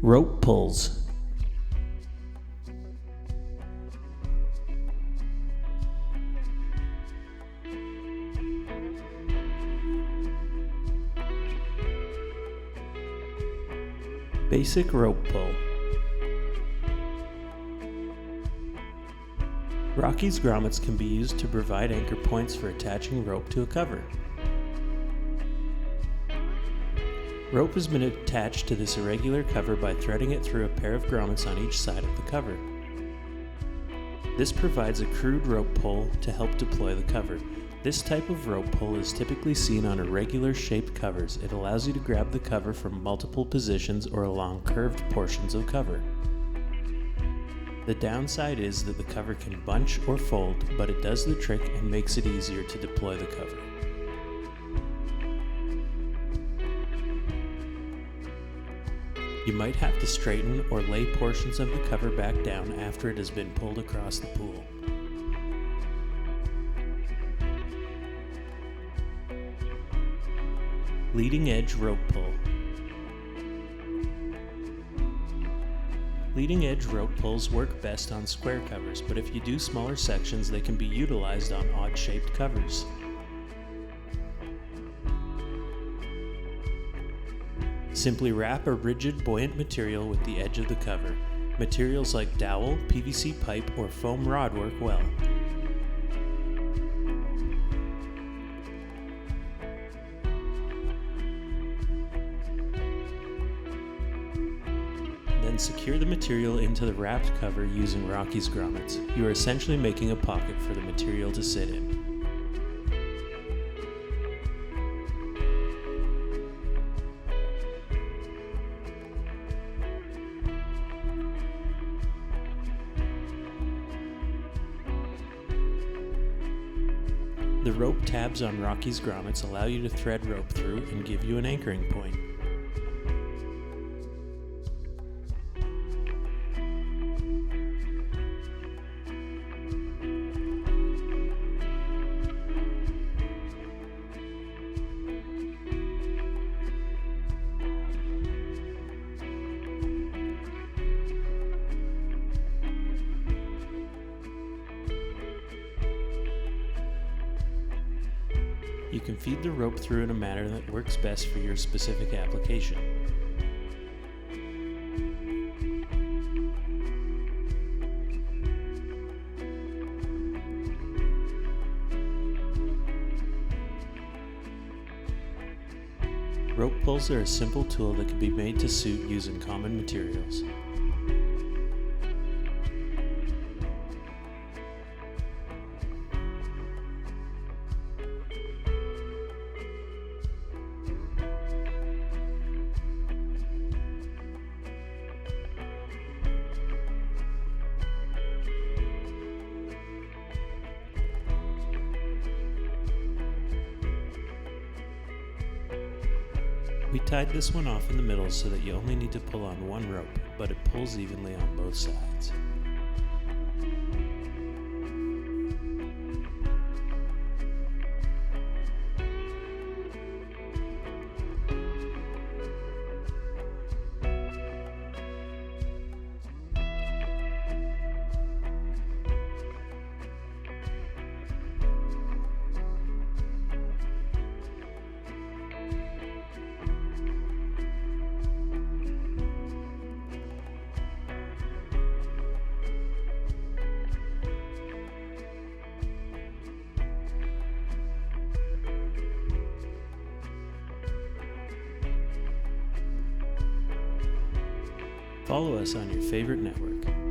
Rope pulls. Basic rope pull. Rocky's grommets can be used to provide anchor points for attaching rope to a cover. Rope has been attached to this irregular cover by threading it through a pair of grommets on each side of the cover. This provides a crude rope pull to help deploy the cover. This type of rope pull is typically seen on irregular shaped covers. It allows you to grab the cover from multiple positions or along curved portions of cover. The downside is that the cover can bunch or fold, but it does the trick and makes it easier to deploy the cover. You might have to straighten or lay portions of the cover back down after it has been pulled across the pool. Leading edge rope pull. Leading edge rope pulls work best on square covers, but if you do smaller sections, they can be utilized on odd-shaped covers. Simply wrap a rigid, buoyant material with the edge of the cover. Materials like dowel, PVC pipe, or foam rod work well. Then secure the material into the wrapped cover using Rocky's grommets. You are essentially making a pocket for the material to sit in. The rope tabs on Rocky's grommets allow you to thread rope through and give you an anchoring point. You can feed the rope through in a manner that works best for your specific application. Rope pulls are a simple tool that can be made to suit using common materials. We tied this one off in the middle so that you only need to pull on one rope, but it pulls evenly on both sides. Follow us on your favorite network.